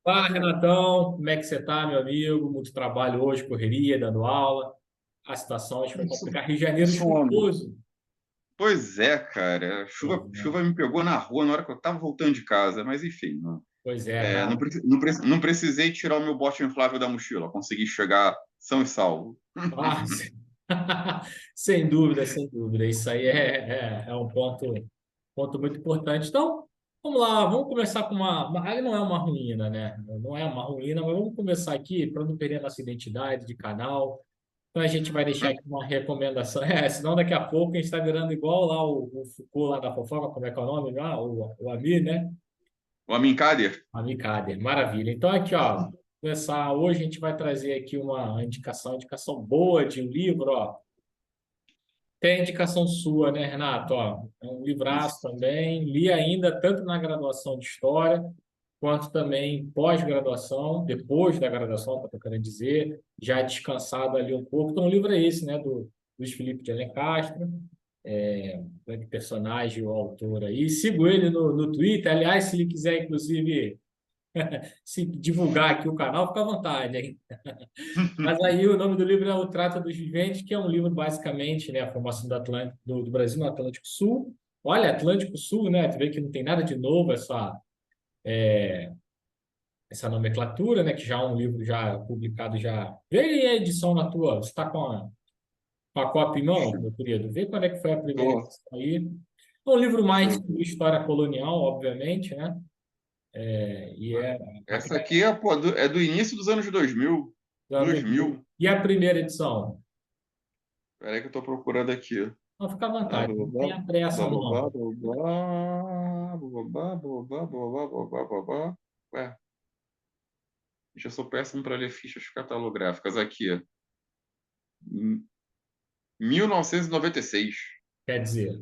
Fala, Renatão, como é que você tá, meu amigo? Muito trabalho hoje, correria, dando aula. A situação hoje foi Isso, complicada. Rio de Janeiro isso, homem. chuvoso. Pois é, cara. A Pois chuva é, me pegou na rua na hora que eu tava voltando de casa, mas enfim, pois é, cara. não precisei tirar o meu bote inflável da mochila, consegui chegar são e salvo. Ah, sem dúvida, sem dúvida. Isso aí é um ponto muito importante. Então, vamos lá, vamos começar com aí não é uma ruína, né? Não é uma ruína, mas vamos começar aqui para não perder nossa identidade de canal. Então a gente vai deixar aqui uma recomendação. Senão daqui a pouco a gente está virando igual lá o Foucault lá da fofoca, como é que é o nome lá? O Amir, né? O Amin Kader, Amir Kader, maravilha. Então aqui, ó, começar hoje a gente vai trazer aqui uma indicação boa de um livro, ó. Tem indicação sua, né, Renato? Ó, é um livraço isso. também. Li ainda tanto na graduação de História, quanto também pós-graduação, depois da graduação, que eu estou querendo dizer, já descansado ali um pouco. Então, o livro é esse, né, do Luiz Felipe de Alencastre, grande personagem, o autor aí. Sigo ele no Twitter. Aliás, se ele quiser, inclusive, se divulgar aqui o canal, fica à vontade, hein? Mas aí o nome do livro é O Trata dos Viventes, que é um livro basicamente, né, a formação do Brasil no Atlântico Sul. Olha, Atlântico Sul, né? Tu vê que não tem nada de novo essa nomenclatura, né? Que já é um livro já publicado já. Vê aí a edição na tua. Você está com a cópia em mão, meu querido? Vê quando é que foi a primeira Tô, edição aí. É um livro deixa mais eu sobre ver. história colonial, obviamente, né? E é a Essa aqui é, pô, é do início dos anos 2000. criação 2000. e a primeira edição. Peraí que eu tô procurando aqui. Não fica à Ah, vontade, não bababá, tenha pressa, bababá, não. bababá, bababá, bababá, bababá, bababá, babá. Ué, eu sou péssimo para ler fichas catalográficas aqui. 1996. Quer dizer,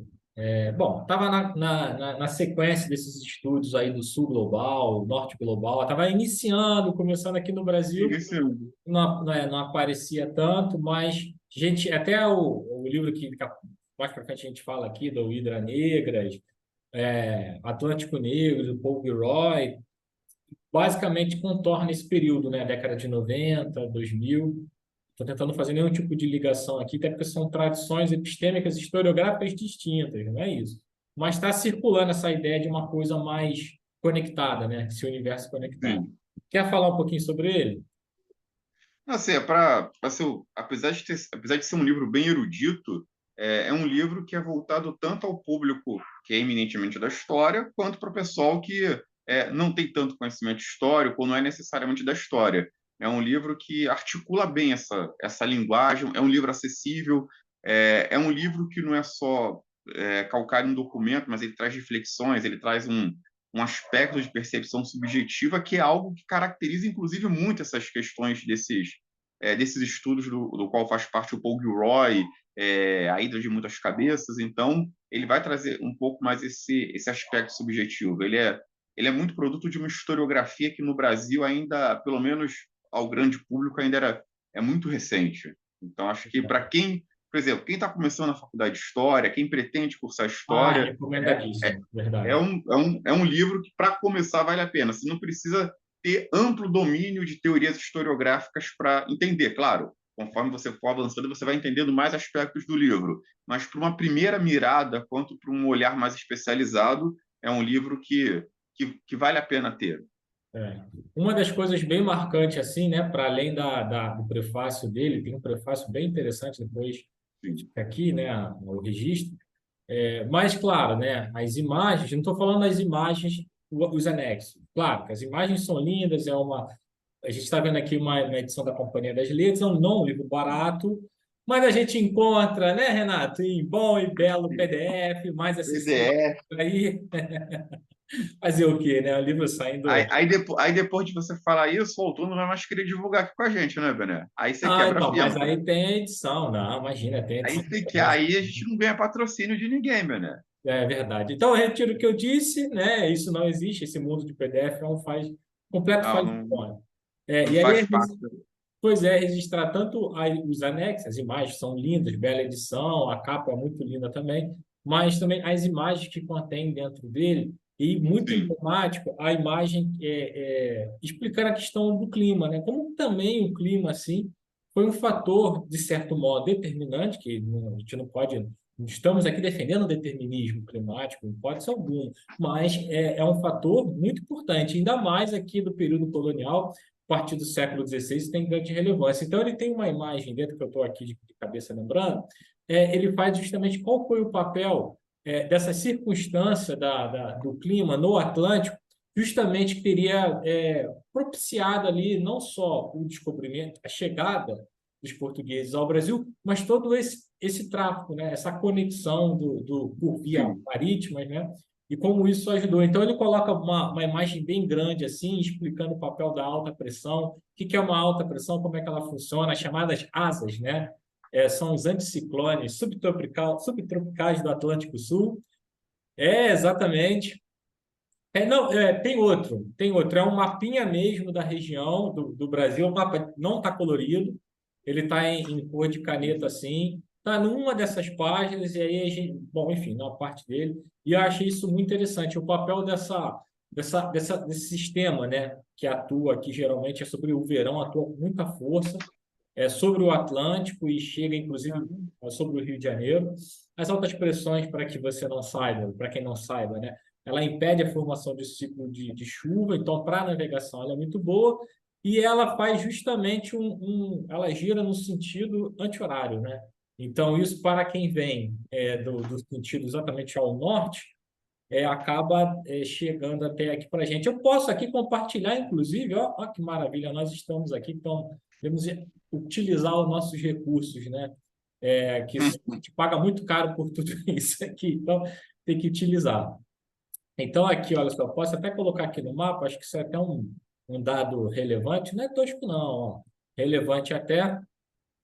bom, estava na sequência desses estudos aí do Sul Global, Norte Global, estava iniciando, começando aqui no Brasil, Iniciando. não aparecia tanto, mas gente, até o livro que mais para frente a gente fala aqui, do Hidra Negras, Atlântico Negro, do Paul Gilroy, basicamente contorna esse período, né? Década de 90, 2000. Estou tentando fazer nenhum tipo de ligação aqui, até porque são tradições epistêmicas historiográficas distintas, não é isso? Mas está circulando essa ideia de uma coisa mais conectada, né? Esse universo conectado. Sim. Quer falar um pouquinho sobre ele? Assim, apesar de ser um livro bem erudito, é um livro que é voltado tanto ao público que é eminentemente da história, quanto para o pessoal que não tem tanto conhecimento histórico ou não é necessariamente da história. É um livro que articula bem essa linguagem, é um livro acessível, é um livro que não é só calcado em documento, mas ele traz reflexões, ele traz um aspecto de percepção subjetiva que é algo que caracteriza, inclusive, muito essas questões desses estudos do qual faz parte o Paul Gilroy, a Hidra de Muitas Cabeças. Então, ele vai trazer um pouco mais esse aspecto subjetivo. Ele é muito produto de uma historiografia que no Brasil ainda, pelo menos ao grande público, é muito recente. Então, acho que para quem, por exemplo, quem está começando na faculdade de História, quem pretende cursar Ah, História, é, recomendadíssimo, verdade. é um livro que, para começar, vale a pena. Você não precisa ter amplo domínio de teorias historiográficas para entender. Claro, conforme você for avançando, você vai entendendo mais aspectos do livro. Mas, para uma primeira mirada, quanto para um olhar mais especializado, é um livro que vale a pena ter. É. Uma das coisas bem marcantes, assim, né, para além do prefácio dele, tem um prefácio bem interessante, depois Sim, fica aqui, né, o registro. Mas, claro, né, as imagens, não estou falando das imagens, os anexos. Claro que as imagens são lindas, a gente está vendo aqui uma edição da Companhia das Letras, é um livro barato, mas a gente encontra, né, Renato, em bom e belo sim. PDF, mais acessível PDF. aí. Fazer o quê, né? O livro Aí, saindo. aí depois de você falar isso, o autor não vai mais querer divulgar aqui com a gente, né, Bené? Aí você Ah, quebra a então, mas firma. aí tem a edição, não, imagina, tem a edição impressa. Aí a gente não ganha patrocínio de ninguém, Bené. É verdade. Então, eu retiro o que eu disse, né? Isso não existe, esse mundo de PDF é um completo Não, faz de não, conta. não E aí, faz parte. pois é, registrar tanto os anexos, as imagens são lindas, bela edição, a capa é muito linda também, mas também as imagens que contém dentro dele, E muito sim, emblemático a imagem explicando a questão do clima, né? Como também o clima, assim, foi um fator, de certo modo, determinante, que a gente não pode. Não estamos aqui defendendo o determinismo climático, em hipótese alguma, mas é um fator muito importante, ainda mais aqui do período colonial, a partir do século XVI, tem grande relevância. Então, ele tem uma imagem dentro que eu estou aqui de cabeça lembrando, ele faz justamente qual foi o papel dessa circunstância do clima no Atlântico, justamente que teria propiciado ali não só o descobrimento, a chegada dos portugueses ao Brasil, mas todo esse tráfico, né? Essa conexão por via sim. marítima, né? E como isso ajudou. Então, ele coloca uma imagem bem grande, assim, explicando o papel da alta pressão, o que é uma alta pressão, como é que ela funciona, as chamadas asas, né? São os anticiclones subtropicais do Atlântico Sul. Exatamente. Não, tem outro. É um mapinha mesmo da região do Brasil. O mapa não está colorido, ele está em cor de caneta assim. Está numa dessas páginas, e aí a gente, bom, enfim, na parte dele. E eu achei isso muito interessante. O papel desse sistema, né, que atua aqui geralmente é sobre o verão, atua com muita força, sobre o Atlântico e chega, inclusive, sobre o Rio de Janeiro. As altas pressões, para que você não saiba, para quem não saiba, né? Ela impede a formação de ciclo de chuva, então, para a navegação, ela é muito boa e ela faz justamente ela gira no sentido anti-horário, né? Então, isso para quem vem do sentido exatamente ao norte, acaba chegando até aqui para a gente. Eu posso aqui compartilhar, inclusive, ó que maravilha, nós estamos aqui, então, temos utilizar os nossos recursos, né? Que a gente paga muito caro por tudo isso aqui, então tem que utilizar. Então, aqui, olha só, posso até colocar aqui no mapa, acho que isso é até um dado relevante, não é tosco, não, ó. Relevante até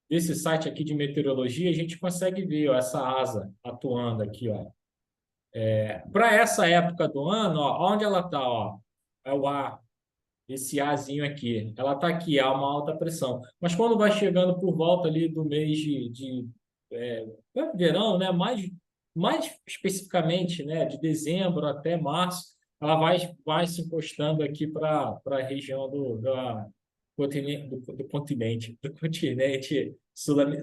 esse site aqui de meteorologia, a gente consegue ver ó, essa asa atuando aqui, ó. Para essa época do ano, ó, onde ela está, ó, é o A, esse Azinho aqui. Ela está aqui, há uma alta pressão. Mas quando vai chegando por volta ali do mês verão, né, mais especificamente, né, de dezembro até março, ela vai se encostando aqui para a região do continente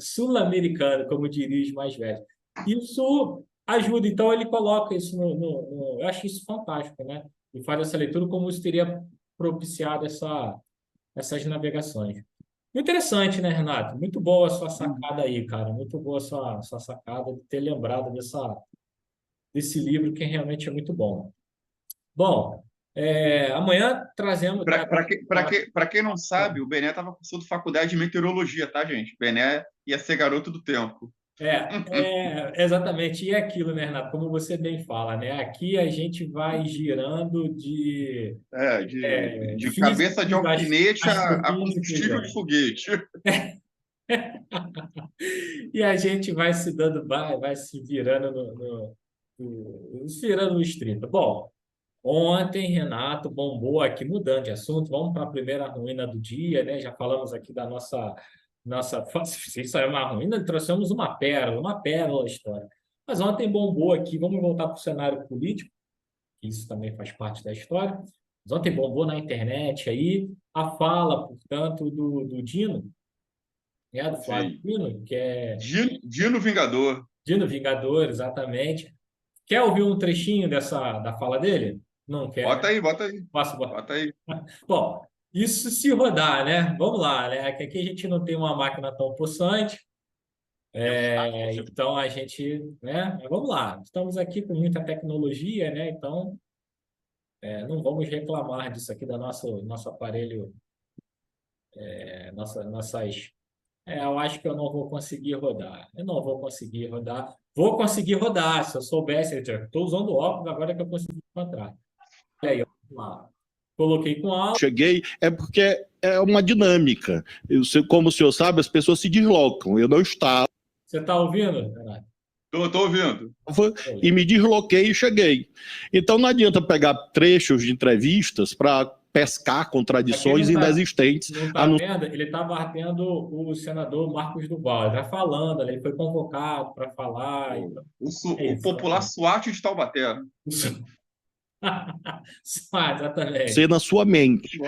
sul-americano, como diriam os mais velhos. Isso ajuda, então ele coloca isso eu acho isso fantástico, né? E faz essa leitura como isso teria propiciado essas navegações. Muito interessante, né, Renato? Muito boa a sua sacada aí, cara. Muito boa a sua sacada de ter lembrado desse livro que realmente é muito bom. Bom, amanhã trazemos, né? Para quem não sabe, o Bené estava cursando faculdade de meteorologia, tá, gente? Bené ia ser garoto do tempo. Exatamente. E é aquilo, né, Renato? Como você bem fala, né? Aqui a gente vai girando de De cabeça de físicos, alfinete a astrofísicos, combustível de foguete. e a gente vai se dando, vai se virando se virando no estrito. Bom, ontem, Renato bombou aqui, mudando de assunto, vamos para a primeira ruína do dia, né? Já falamos aqui da nossa, isso é uma ruína, trouxemos uma pérola histórica. Mas ontem bombou aqui, vamos voltar para o cenário político, que isso também faz parte da história. Mas ontem bombou na internet aí a fala, portanto, do Dino, do Flávio Sim. Dino, que é Dino Vingador. Dino Vingador, exatamente. Quer ouvir um trechinho da fala dele? Não quer, Bota né? aí, bota aí. Posso. Bota aí. Bom, isso se rodar, né? Vamos lá, né? Que aqui a gente não tem uma máquina tão possante, então a gente, né? Mas vamos lá. Estamos aqui com muita tecnologia, né? Então não vamos reclamar disso aqui da nosso aparelho, nossas. Eu acho que eu não vou conseguir rodar. Eu não vou conseguir rodar. Vou conseguir rodar, se eu soubesse. Estou usando óculos agora que eu consegui encontrar. E aí, vamos lá. Coloquei com áudio. Cheguei, é porque é uma dinâmica. Como o senhor sabe, as pessoas se deslocam. Eu não estava Você está ouvindo, Renato? Tô ouvindo. e me desloquei e cheguei. Então não adianta pegar trechos de entrevistas para pescar contradições inexistentes. Não está vendo? Ele está batendo o senador Marcos Duval. Ele está falando, ele foi convocado para falar. O popular SWAT de Taubaté. Exatamente. Ser na sua mente.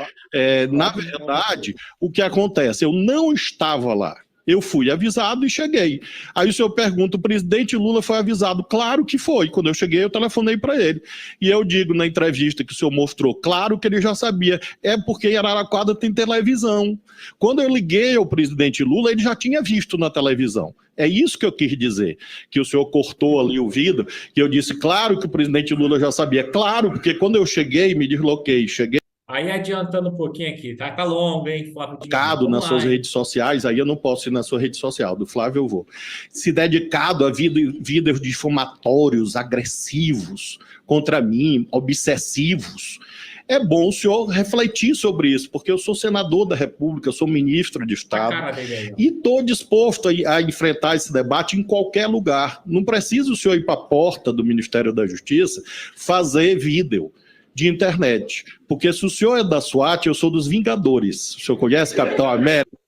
Na verdade, o que acontece? Eu não estava lá. Eu fui avisado e cheguei. Aí o senhor pergunta, o presidente Lula foi avisado? Claro que foi. Quando eu cheguei, eu telefonei para ele. E eu digo na entrevista que o senhor mostrou, claro que ele já sabia. É porque em Araraquara tem televisão. Quando eu liguei ao presidente Lula, ele já tinha visto na televisão. É isso que eu quis dizer, que o senhor cortou ali o vidro, que eu disse, claro que o presidente Lula já sabia. Claro, porque quando eu cheguei, me desloquei, cheguei Aí adiantando um pouquinho aqui, tá longo, hein, Flávio Dino? Vamos nas suas lá, hein? redes sociais, aí eu não posso ir na sua rede social, do Flávio eu vou. Se dedicado a vídeos difamatórios, agressivos contra mim, obsessivos. É bom o senhor refletir sobre isso, porque eu sou senador da República, sou ministro de A Estado, cara dele aí, ó. e estou disposto a enfrentar esse debate em qualquer lugar. Não precisa o senhor ir para a porta do Ministério da Justiça fazer vídeo de internet. Porque se o senhor é da SWAT, eu sou dos Vingadores. O senhor conhece Capitão América?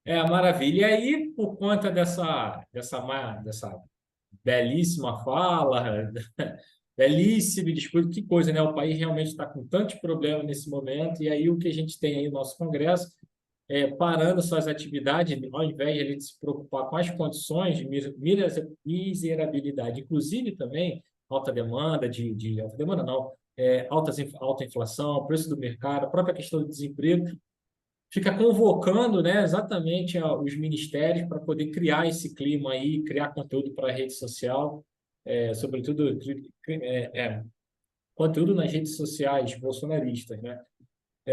Maravilha. E aí, por conta dessa belíssima fala, belíssimo discurso, que coisa, né? O país realmente está com tantos problemas nesse momento, e aí o que a gente tem aí no nosso Congresso parando suas atividades, ao invés de ele se preocupar com as condições de miserabilidade, inclusive também alta demanda, alta demanda não, alta inflação, preço do mercado, a própria questão do desemprego, fica convocando, né, exatamente os ministérios para poder criar esse clima aí, criar conteúdo para a rede social, sobretudo conteúdo nas redes sociais bolsonaristas, né?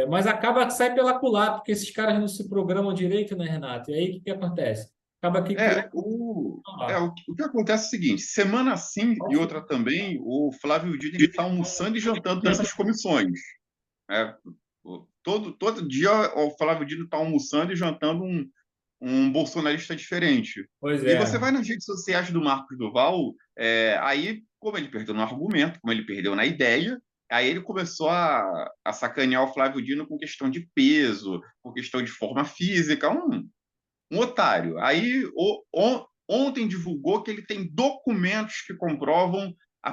Mas acaba que sai pela culatra, porque esses caras não se programam direito, né, Renato? E aí o que acontece? Acaba que cria. O que acontece é o seguinte: semana sim e outra também, o Flávio Dino está almoçando e jantando nessas comissões. Todo dia o Flávio Dino está almoçando e jantando um bolsonarista diferente. Pois E é. você vai nas redes sociais do Marcos Duval, aí, como ele perdeu no argumento, como ele perdeu na ideia, aí ele começou a sacanear o Flávio Dino com questão de peso, com questão de forma física, um otário. Aí, ontem divulgou que ele tem documentos que comprovam a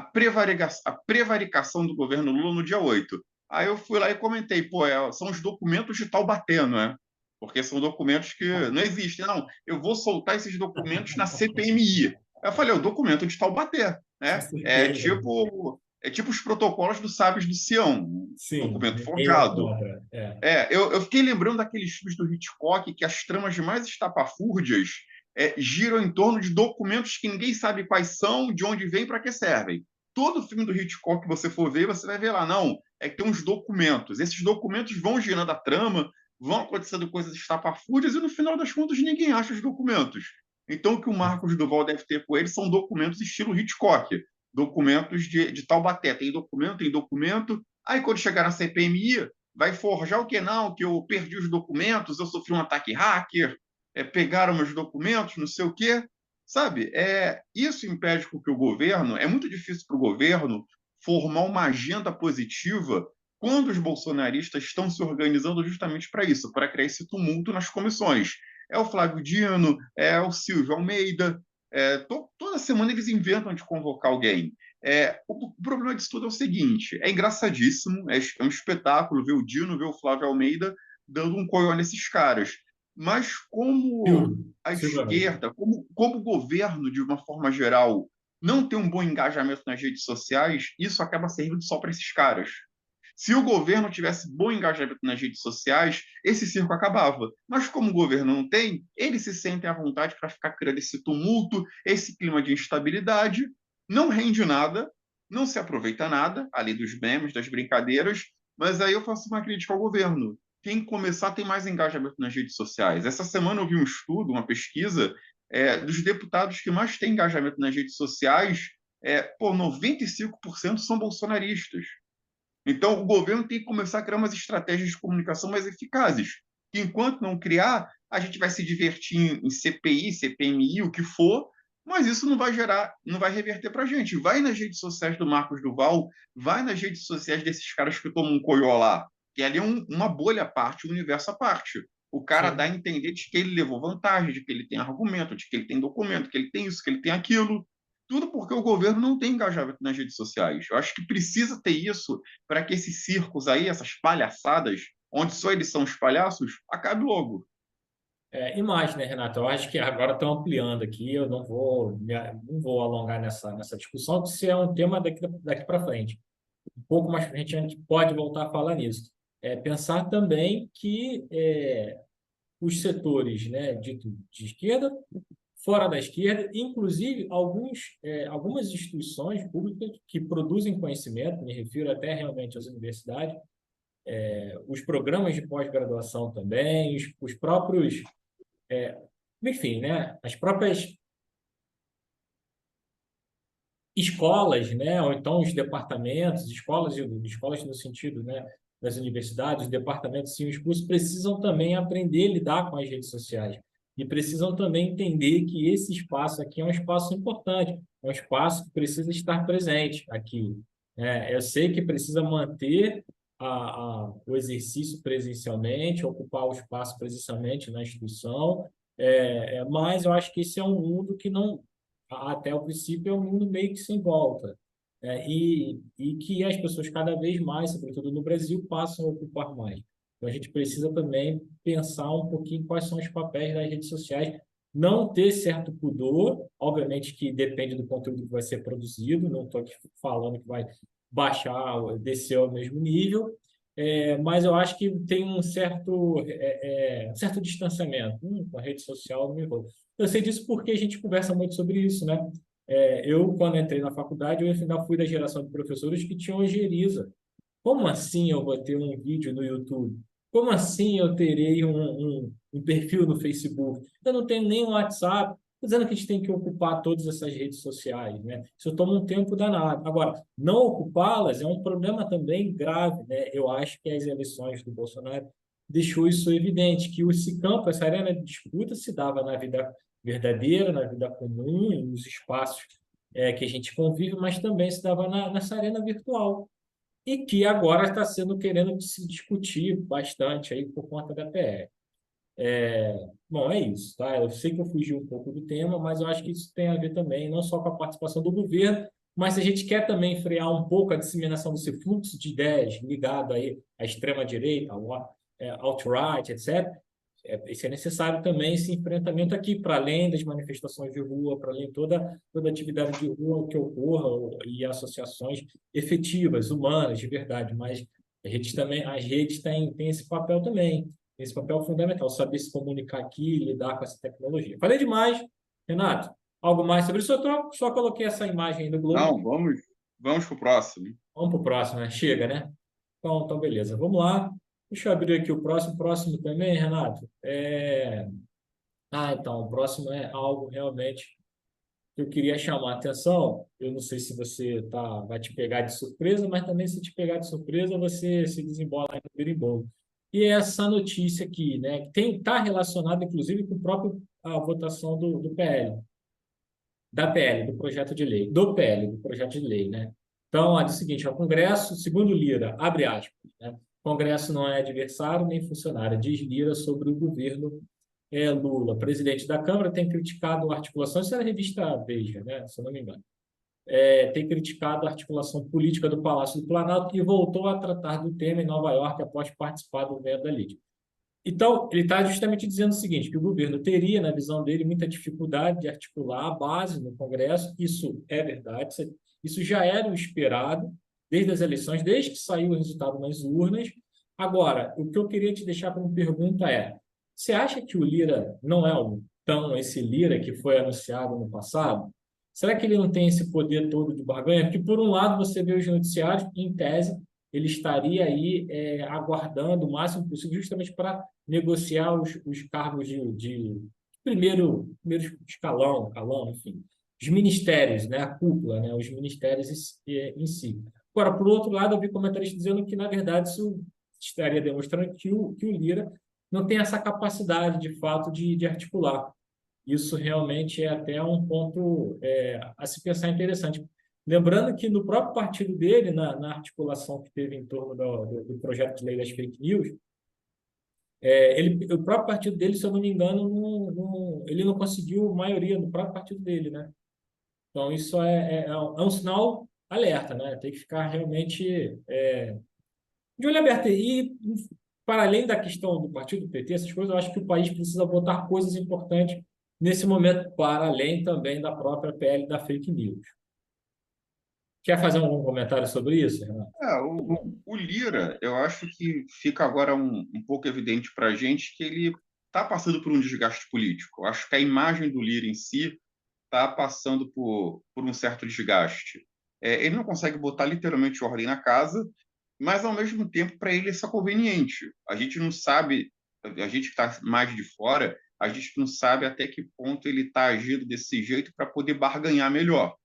prevaricação do governo Lula no dia 8. Aí eu fui lá e comentei, são os documentos de Taubaté, não é? Porque são documentos que não existem. Não, eu vou soltar esses documentos na CPMI. Eu falei, o documento de Taubaté, né? É tipo os protocolos dos sábios do Sião, Sim, documento forjado. Eu fiquei lembrando daqueles filmes do Hitchcock que as tramas mais estapafúrdias giram em torno de documentos que ninguém sabe quais são, de onde vêm, para que servem. Todo filme do Hitchcock que você for ver, você vai ver lá, não, é que tem uns documentos. Esses documentos vão girando a trama, vão acontecendo coisas estapafúrdias e no final das contas ninguém acha os documentos. Então o que o Marcos Duval deve ter com ele são documentos estilo Hitchcock, documentos de Taubaté. Tem documento. Aí quando chegar na CPMI, vai forjar o que não, que eu perdi os documentos, eu sofri um ataque hacker, pegaram meus documentos, não sei o quê. Sabe, isso impede com que o governo, é muito difícil para o governo formar uma agenda positiva quando os bolsonaristas estão se organizando justamente para isso, para criar esse tumulto nas comissões. É o Flávio Dino, é o Silvio Almeida, toda semana eles inventam de convocar alguém. O problema disso tudo é o seguinte: é engraçadíssimo, é um espetáculo ver o Dino, ver o Flávio Almeida dando um coió nesses caras. Mas como a esquerda, como o governo, de uma forma geral, não tem um bom engajamento nas redes sociais, isso acaba servindo só para esses caras. Se o governo tivesse bom engajamento nas redes sociais, esse circo acabava. Mas como o governo não tem, eles se sentem à vontade para ficar criando esse tumulto, esse clima de instabilidade, não rende nada, não se aproveita nada, além dos memes, das brincadeiras, mas aí eu faço uma crítica ao governo. Quem começar tem mais engajamento nas redes sociais. Essa semana eu vi um estudo, uma pesquisa, dos deputados que mais têm engajamento nas redes sociais, 95% são bolsonaristas. Então, o governo tem que começar a criar umas estratégias de comunicação mais eficazes. Que enquanto não criar, a gente vai se divertir em CPI, CPMI, o que for, mas isso não vai reverter para a gente. Vai nas redes sociais do Marcos Duval, vai nas redes sociais desses caras que tomam um coió lá, que ali é uma bolha à parte, um universo à parte. O cara dá a entender de que ele levou vantagem, de que ele tem argumento, de que ele tem documento, que ele tem isso, que ele tem aquilo. Tudo porque o governo não tem engajamento nas redes sociais. Eu acho que precisa ter isso para que esses circos aí, essas palhaçadas, onde só eles são os palhaços, acabe logo. E mais, né, Renato? Eu acho que agora estão ampliando aqui, eu não vou alongar nessa discussão, porque isso é um tema daqui para frente. Um pouco mais para frente a gente pode voltar a falar nisso. Pensar também que os setores, né, dito de esquerda, fora da esquerda, inclusive algumas instituições públicas que produzem conhecimento, me refiro até realmente às universidades, os programas de pós-graduação também, os próprios, enfim, né, as próprias escolas, né, ou então os departamentos, escolas no sentido, né, das universidades, os departamentos, sim, os cursos precisam também aprender a lidar com as redes sociais e precisam também entender que esse espaço aqui é um espaço importante, é um espaço que precisa estar presente aqui, né? Eu sei que precisa manter o exercício presencialmente, ocupar o espaço presencialmente na instituição, mas eu acho que esse é um mundo que não até o princípio, é um mundo meio que sem volta. E que as pessoas cada vez mais, sobretudo no Brasil, passam a ocupar mais. Então, a gente precisa também pensar um pouquinho quais são os papéis das redes sociais, não ter certo pudor, obviamente que depende do conteúdo que vai ser produzido, não estou aqui falando que vai baixar, descer ao mesmo nível, mas eu acho que tem um certo distanciamento. Com a rede social, não me envolvo. Eu sei disso porque a gente conversa muito sobre isso, né? Eu, quando entrei na faculdade, eu ainda fui da geração de professores que tinham ojeriza. Como assim eu vou ter um vídeo no YouTube? Como assim eu terei um perfil no Facebook? Eu não tenho nem um WhatsApp. Estou dizendo que a gente tem que ocupar todas essas redes sociais, né? Isso toma um tempo danado. Agora, não ocupá-las é um problema também grave, né? Eu acho que as eleições do Bolsonaro deixou isso evidente, que esse campo, essa arena de disputa se dava na vida verdadeira, na vida comum, nos espaços que a gente convive, mas também se dava nessa arena virtual e que agora está sendo querendo se discutir bastante aí por conta da PL. Bom, é isso, tá? Eu sei que eu fugi um pouco do tema, mas eu acho que isso tem a ver também, não só com a participação do governo, mas se a gente quer também frear um pouco a disseminação desse fluxo de ideias ligado aí à extrema-direita, ao alt-right, etc., isso é necessário também esse enfrentamento aqui, para além das manifestações de rua, para além de toda atividade de rua que ocorra e associações efetivas, humanas, de verdade, mas as redes têm esse papel também, esse papel fundamental, saber se comunicar aqui, lidar com essa tecnologia. Falei demais, Renato. Algo mais sobre isso? Eu só coloquei essa imagem aí do Globo. Não, vamos para o próximo. Vamos para o próximo, né? Chega, né? Então, beleza. Vamos lá. Deixa eu abrir aqui o próximo. Próximo também, Renato. Então, o próximo é algo realmente que eu queria chamar a atenção. Eu não sei se você vai te pegar de surpresa, mas também se te pegar de surpresa, você se desembola aí no berimbau. E é essa notícia aqui, né? Que está relacionada, inclusive, com a votação do PL, da PL, do projeto de lei, do PL, do projeto de lei, né? Então, diz o seguinte, o Congresso, segundo Lira, abre aspas, né? O Congresso não é adversário nem funcionário, diz Lira sobre o governo Lula. Presidente da Câmara tem criticado a articulação, isso é a revista Veja, né? Se eu não me engano. Tem criticado a articulação política do Palácio do Planalto e voltou a tratar do tema em Nova York após participar do evento da Liga. Então, ele está justamente dizendo o seguinte, que o governo teria, na visão dele, muita dificuldade de articular a base no Congresso. Isso é verdade, isso já era o esperado desde as eleições, desde que saiu o resultado nas urnas. Agora, o que eu queria te deixar como pergunta é, você acha que o Lira não é esse Lira que foi anunciado no passado? Será que ele não tem esse poder todo de barganha? Porque, por um lado, você vê os noticiários, em tese, ele estaria aí aguardando o máximo possível justamente para negociar os cargos de primeiro escalão, enfim, os ministérios, né, a cúpula, né, os ministérios em si. Agora, por outro lado, eu vi comentaristas dizendo que, na verdade, isso estaria demonstrando que o Lira não tem essa capacidade, de fato, de articular. Isso realmente é até um ponto a se pensar interessante. Lembrando que no próprio partido dele, na articulação que teve em torno do projeto de lei das fake news, o próprio partido dele, se eu não me engano, ele não conseguiu maioria no próprio partido dele, né? Então, isso é um sinal alerta, né? Tem que ficar realmente de olho aberto. E, para além da questão do partido do PT, essas coisas, eu acho que o país precisa votar coisas importantes nesse momento, para além também da própria PL da fake news. Quer fazer algum comentário sobre isso, Renato? O Lira, eu acho que fica agora um pouco evidente para a gente que ele está passando por um desgaste político. Eu acho que a imagem do Lira em si está passando por um certo desgaste. Ele não consegue botar literalmente ordem na casa, mas ao mesmo tempo para ele isso é conveniente. A gente não sabe, a gente que está mais de fora, a gente não sabe até que ponto ele está agindo desse jeito para poder barganhar melhor,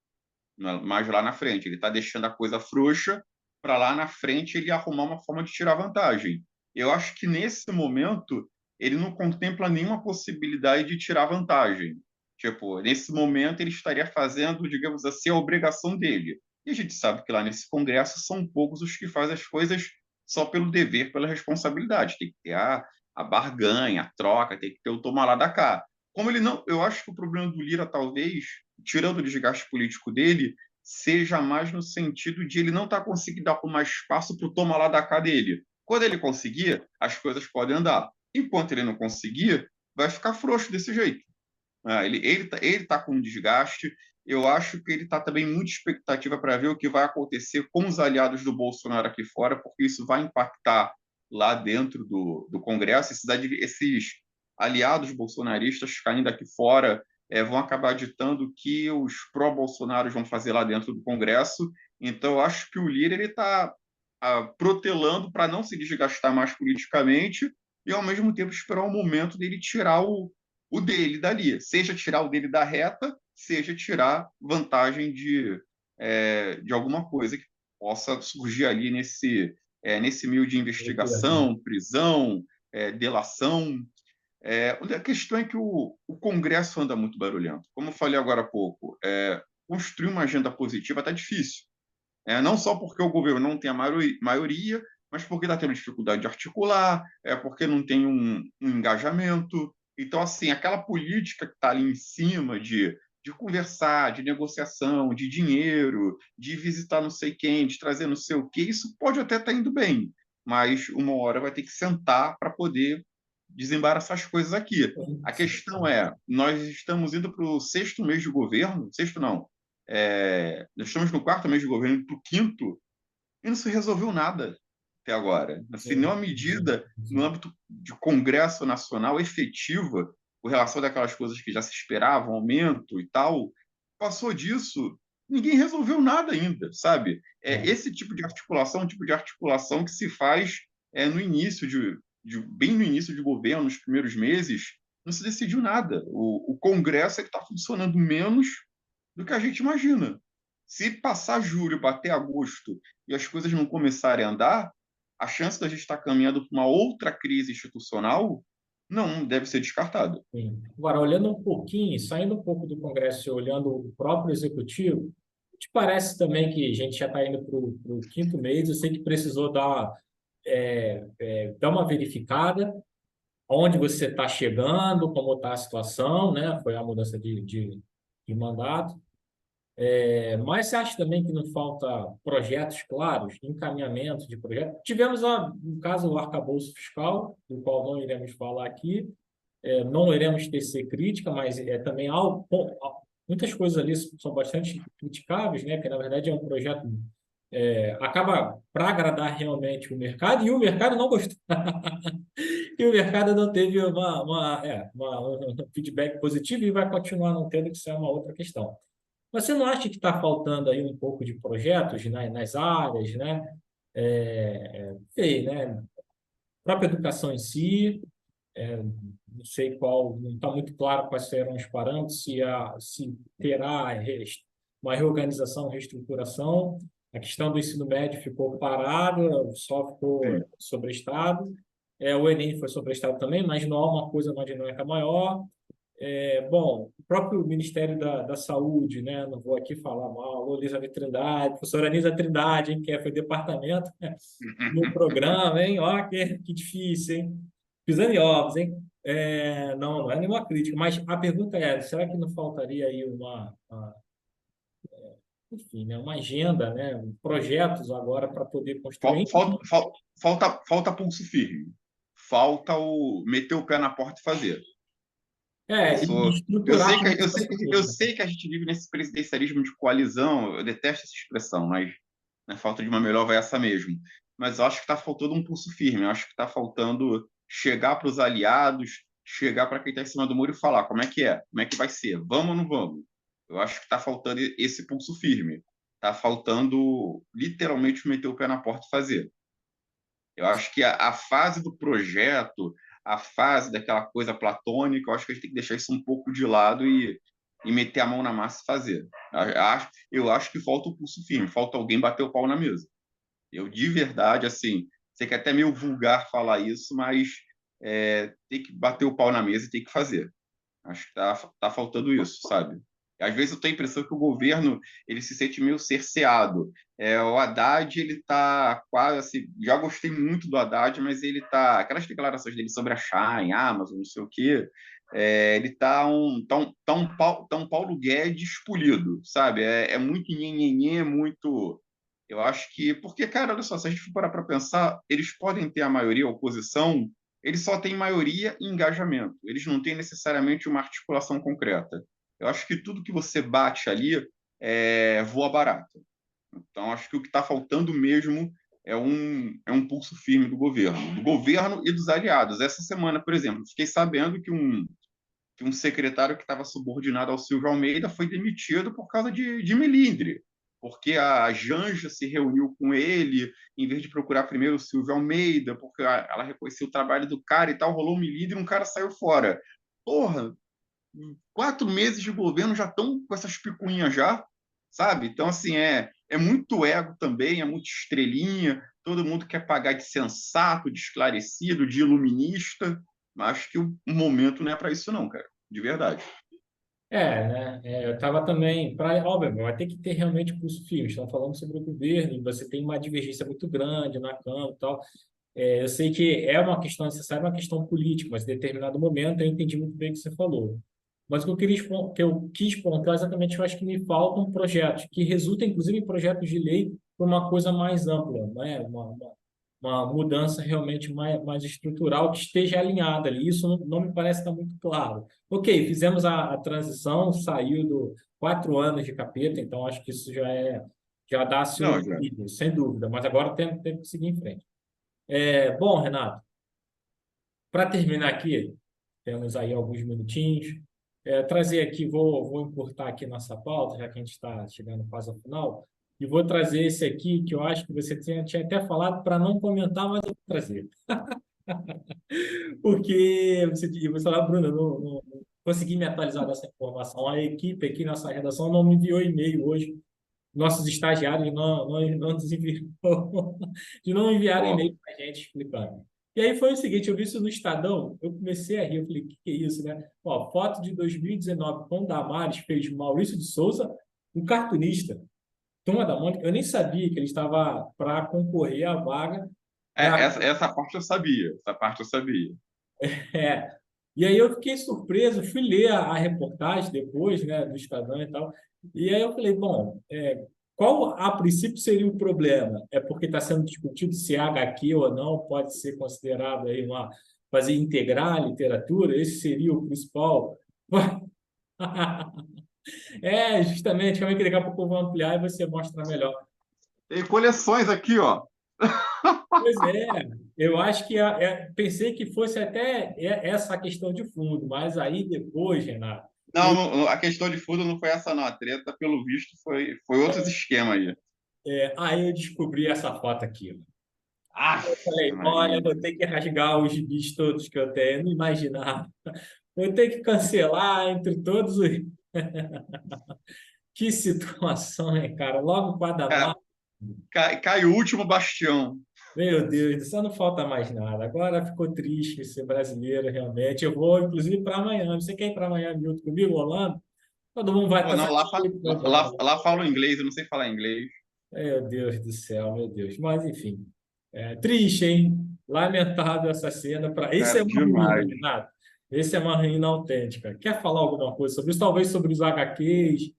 mais lá na frente. Ele está deixando a coisa frouxa para lá na frente ele arrumar uma forma de tirar vantagem. Eu acho que nesse momento ele não contempla nenhuma possibilidade de tirar vantagem. Tipo, nesse momento ele estaria fazendo, digamos assim, a obrigação dele. E a gente sabe que lá nesse Congresso são poucos os que fazem as coisas só pelo dever, pela responsabilidade. Tem que ter a barganha, a troca, tem que ter o toma lá da cá. Como ele não, eu acho que o problema do Lira, talvez, tirando o desgaste político dele, seja mais no sentido de ele não estar conseguindo arrumar espaço para o toma lá da cá dele. Quando ele conseguir, as coisas podem andar. Enquanto ele não conseguir, vai ficar frouxo desse jeito. Ele tá com um desgaste. Eu acho que ele está também muito expectativa para ver o que vai acontecer com os aliados do Bolsonaro aqui fora, porque isso vai impactar lá dentro do Congresso. Esses aliados bolsonaristas caindo aqui fora vão acabar ditando o que os pró-Bolsonaro vão fazer lá dentro do Congresso. Então, eu acho que o Lira está protelando para não se desgastar mais politicamente e, ao mesmo tempo, esperar o momento dele tirar o dele dali, seja tirar o dele da reta, seja tirar vantagem de alguma coisa que possa surgir ali nesse meio de investigação, prisão, delação. A questão é que o Congresso anda muito barulhento. Como eu falei agora há pouco, construir uma agenda positiva está difícil. Não só porque o governo não tem a maioria, mas porque está tendo dificuldade de articular, porque não tem um engajamento. Então, assim, aquela política que está ali em cima de conversar, de negociação, de dinheiro, de visitar não sei quem, de trazer não sei o quê, isso pode até estar indo bem, mas uma hora vai ter que sentar para poder desembaraçar essas coisas aqui. A questão nós estamos indo para o 6º mês de governo, sexto não, nós estamos no 4º mês de governo, para o 5º, e não se resolveu nada até agora. Assim, nenhuma medida no âmbito de Congresso Nacional efetiva com relação daquelas coisas que já se esperavam, aumento e tal. Passou disso, ninguém resolveu nada ainda, sabe? Esse tipo de articulação, um tipo de articulação que se faz no início bem no início de governo, nos primeiros meses, não se decidiu nada. O Congresso é que está funcionando menos do que a gente imagina. Se passar julho, bater agosto e as coisas não começarem a andar, a chance da gente estar caminhando para uma outra crise institucional não deve ser descartada. Sim. Agora, olhando um pouquinho, saindo um pouco do Congresso e olhando o próprio Executivo, te parece também que a gente já está indo para o 5º mês, eu sei que precisou dar uma verificada onde você está chegando, como está a situação, né? Foi a mudança de mandato. Mas você acha também que não falta projetos claros, encaminhamento de projetos? Tivemos, no caso, o arcabouço fiscal, do qual não iremos falar aqui, não iremos tecer crítica, mas também muitas coisas ali são bastante criticáveis, né? Que na verdade é um projeto acaba para agradar realmente o mercado, e o mercado não gostou. E o mercado não teve um feedback positivo e vai continuar não tendo, que isso é uma outra questão. Você não acha que está faltando aí um pouco de projetos nas áreas, né? Sei, né? A própria educação em si, não sei qual, não está muito claro quais serão os parâmetros, se terá uma reorganização, reestruturação. A questão do ensino médio ficou parada, só ficou sobreestado. O Enem foi sobreestado também, mas não há uma coisa, uma dinâmica maior. Bom, o próprio Ministério da Saúde, né? Não vou aqui falar mal, Elizabeth Trindade, professora Anísia Trindade, hein, que foi departamento, né, no programa, hein? Ó, que difícil, hein? Pisando em ovos, hein? Não é nenhuma crítica, mas a pergunta será que não faltaria aí enfim, né, uma agenda, né, projetos agora para poder construir. Falta pulso firme. Falta o meter o pé na porta e fazer. E Eu estruturar sei que, como eu você sei, eu falou. sei que a gente vive nesse presidencialismo de coalizão, eu detesto essa expressão, mas na falta de uma melhor vai essa mesmo. Mas eu acho que está faltando um pulso firme, eu acho que está faltando chegar para os aliados, chegar para quem está em cima do muro e falar como é que vai ser, vamos ou não vamos? Eu acho que está faltando esse pulso firme, está faltando literalmente meter o pé na porta e fazer. Eu acho que a fase do projeto, a fase daquela coisa platônica, eu acho que a gente tem que deixar isso um pouco de lado e meter a mão na massa e fazer. Eu acho que falta o pulso firme, falta alguém bater o pau na mesa. Eu, de verdade, assim, sei que é até meio vulgar falar isso, mas tem que bater o pau na mesa e tem que fazer. Acho que tá faltando isso, sabe? Às vezes eu tenho a impressão que o governo ele se sente meio cerceado. O Haddad, ele tá quase assim, já gostei muito do Haddad, mas ele tá, aquelas declarações dele sobre a Shine, Amazon, não sei o quê, ele tá um Paulo Guedes polido, sabe? É muito nhenhenhê, muito... Eu acho que... Porque, cara, olha só, se a gente for parar para pensar, eles podem ter a maioria, a oposição, eles só têm maioria e engajamento. Eles não têm necessariamente uma articulação concreta. Eu acho que tudo que você bate ali voa barato. Então, acho que o que está faltando mesmo é um pulso firme do governo e dos aliados. Essa semana, por exemplo, fiquei sabendo que um secretário que estava subordinado ao Silvio Almeida foi demitido por causa de melindre, porque a Janja se reuniu com ele, em vez de procurar primeiro o Silvio Almeida, porque ela reconheceu o trabalho do cara e tal, rolou um melindre e um cara saiu fora. Porra, 4 meses de governo já estão com essas picuinhas já, sabe? Então, assim, é muito ego também, é muito estrelinha, todo mundo quer pagar de sensato, de esclarecido, de iluminista, mas acho que o momento não é para isso não, cara, de verdade. Né? Eu estava também, óbvio, vai ter que ter realmente pulso firme. Estão falando sobre o governo, e você tem uma divergência muito grande na Câmara e tal. Eu sei que é uma questão necessária, uma questão política, mas em determinado momento eu entendi muito bem o que você falou. Mas o que eu quis pontuar exatamente, eu acho que me faltam projetos, que resultam, inclusive, em projetos de lei para uma coisa mais ampla, né? Uma mudança realmente mais estrutural que esteja alinhada ali. Isso não me parece estar muito claro. Ok, fizemos a transição, saiu do 4 anos de capeta, então acho que isso já dá-se um Não, já. equilíbrio, sem dúvida, mas agora tem que seguir em frente. Bom, Renato, para terminar aqui, temos aí alguns minutinhos. Trazer aqui, vou encurtar aqui nossa pauta, já que a gente está chegando quase ao final, e vou trazer esse aqui, que eu acho que você tinha até falado para não comentar, mas eu vou trazer. Porque você falou, Bruno, eu não consegui me atualizar dessa informação. A equipe aqui, nossa redação, não me enviou e-mail hoje. Nossos estagiários não nos enviaram, de não enviar Ó, e-mail para a gente explicando. E aí foi o seguinte, eu vi isso no Estadão, eu comecei a rir, eu falei, o que é isso, né? Ó, foto de 2019, com Damares, fez Maurício de Souza, um cartunista. Turma da Mônica, eu nem sabia que ele estava para concorrer à vaga da... essa parte eu sabia, essa parte eu sabia. É, e aí eu fiquei surpreso, fui ler a reportagem depois, né, do Estadão e tal, e aí eu falei, bom, qual a princípio seria o problema? É porque está sendo discutido se é HQ ou não pode ser considerado aí fazer integrar a literatura, esse seria o principal. Justamente, calma aí que daqui a pouco eu vou ampliar e você mostra melhor. Tem coleções aqui, ó. Pois eu acho que pensei que fosse até essa a questão de fundo, mas aí depois, Renato, Não, a questão de fundo não foi essa, não. A treta, pelo visto, foi outros esquemas aí. aí eu descobri essa foto aqui. Ah, Eu falei, olha, Maria. vou ter que rasgar os gibis todos que eu tenho, não imaginava. Vou ter que cancelar entre todos os. Que situação, hein, cara? Logo com a Damar. Cara, cai o último bastião. Meu Deus, só não falta mais nada. Agora ficou triste ser brasileiro, realmente. Eu vou, inclusive, para amanhã. Você quer ir para amanhã, Milton, comigo, Orlando? Todo mundo vai Pô, estar não, satisfeito. lá falo inglês, eu não sei falar inglês. Meu Deus do céu, meu Deus. Mas, enfim, triste, hein? Lamentável essa cena. Esse Cara, é uma ruína, demais. Renato. Esse é uma ruína autêntica. Quer falar alguma coisa sobre isso? Talvez sobre os HQs,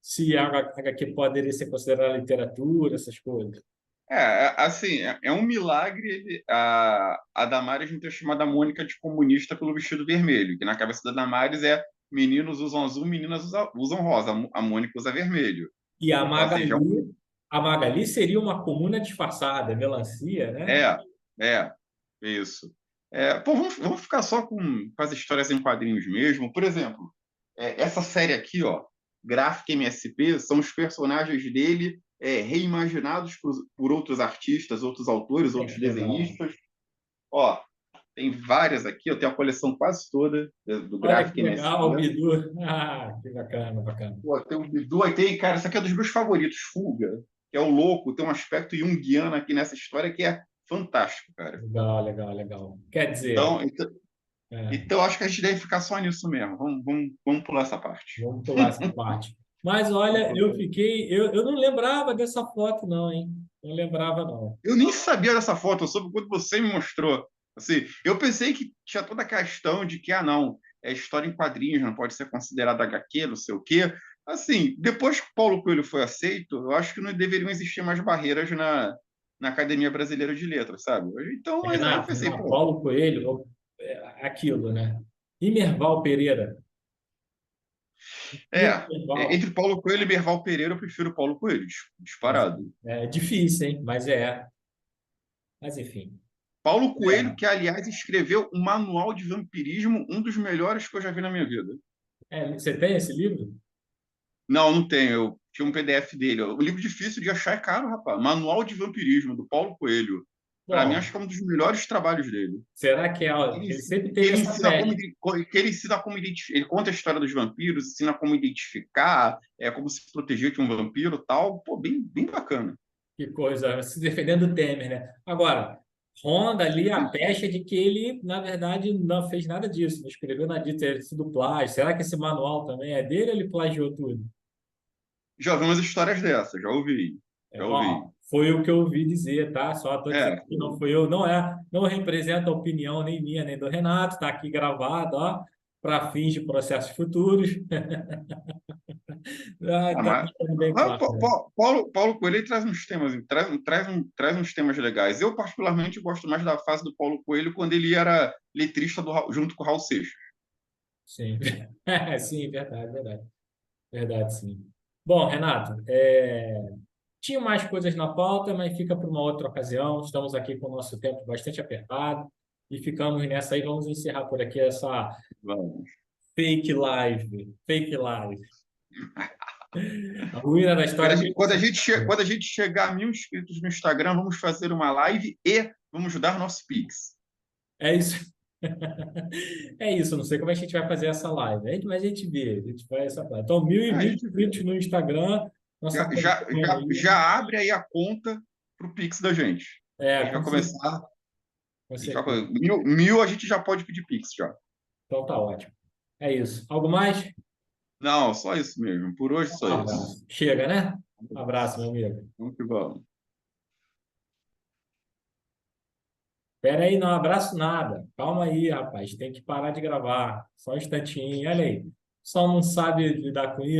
se a HQ poderia ser considerada literatura, essas coisas. Assim, é um milagre a Damares não ter chamado a Mônica de comunista pelo vestido vermelho, que na cabeça da Damares é meninos usam azul, meninas usam rosa, a Mônica usa vermelho. E Então, assim, já A Magali seria uma comuna disfarçada, melancia, né? é isso. Pô, vamos ficar só com as histórias em quadrinhos mesmo. Por exemplo, essa série aqui, ó, Gráfica MSP, são os personagens dele reimaginados por outros artistas, outros autores, outros desenhistas. Ó, tem várias aqui, eu tenho a coleção quase toda do Olha que Gráfica legal, o MSP. Bidu. Ah, que bacana, bacana. Pô, tem o Bidu, aí tem, cara, esse aqui é dos meus favoritos, Fuga, que é o louco, tem um aspecto junguiano aqui nessa história que é fantástico, cara. Legal, legal, legal. Quer dizer, Então acho que a gente deve ficar só nisso mesmo. Vamos pular essa parte. vamos pular essa parte. Mas olha, eu não lembrava dessa foto, não, hein? Não lembrava, não. Eu nem sabia dessa foto, eu soube quando você me mostrou. Assim, eu pensei que tinha toda a questão de que, não, é história em quadrinhos, não pode ser considerada HQ, não sei o quê. Assim, depois que o Paulo Coelho foi aceito, eu acho que não deveriam existir mais barreiras na Academia Brasileira de Letras, sabe? Então, aí eu Renato, pensei, não, pô, Paulo Coelho, aquilo, né? Imerval Pereira. Imerval. entre Paulo Coelho e Merval Pereira, eu prefiro Paulo Coelho, disparado. É difícil, hein? Mas é. Mas enfim. Paulo Coelho, É. que, aliás, escreveu o Manual de Vampirismo, um dos melhores que eu já vi na minha vida. Você tem esse livro? Não tenho. Eu tinha um PDF dele. O livro difícil de achar é caro, rapaz. Manual de Vampirismo, do Paulo Coelho. Para mim, acho Bom, que é um dos melhores trabalhos dele. será que é? Ele, Ele sempre que teve ele essa ensina como, fé. que ele ensina como identificar. Ele conta a história dos vampiros, ensina como identificar, como se proteger de um vampiro e tal. Pô, bem bacana. Que coisa, se defendendo do Temer, né? Agora, ronda ali a pecha de que ele, na verdade, não fez nada disso, não escreveu nada disso, ter sido plágio. Será que esse manual também é dele ou ele plagiou tudo? Já vi umas histórias dessas, já ouvi. Já ouvi. Ó, foi o que eu ouvi dizer, tá? Só estou dizendo É, que não fui eu, não representa a opinião nem minha, nem do Renato, tá aqui gravado, ó, para fins de processos futuros. Ah, tá Mas, ficando bem claro, né? Paulo Coelho ele traz uns temas, traz uns temas legais. Eu, particularmente, gosto mais da fase do Paulo Coelho quando ele era letrista junto com o Raul Seixas. Sim, sim, verdade, verdade. Verdade, sim. Bom, Renato, tinha mais coisas na pauta, mas fica para uma outra ocasião. Estamos aqui com o nosso tempo bastante apertado e ficamos nessa aí. Vamos encerrar por aqui essa Vamos. fake live. Fake live. A ruína da história. Quando a gente chegar a 1.000 inscritos no Instagram, vamos fazer uma live e vamos dar nosso Pix. É isso. É isso. Não sei como a gente vai fazer essa live, mas a gente vê. A gente faz essa live. Então, A 1.020 gente vê. inscritos no Instagram. Nossa campanha aí. Já abre aí a conta para o Pix da gente. A gente vai Com certeza. começar. Com A gente vai, certeza. mil a gente já pode pedir Pix já. Então tá ótimo. É isso. Algo mais? Não, só isso mesmo. Por hoje, Um só isso. abraço. Chega, né? Um abraço, meu amigo. Vamos que vamos. Pera aí, não abraço nada. Calma aí, rapaz. Tem que parar de gravar. Só um instantinho. Olha aí. Só não sabe lidar com isso.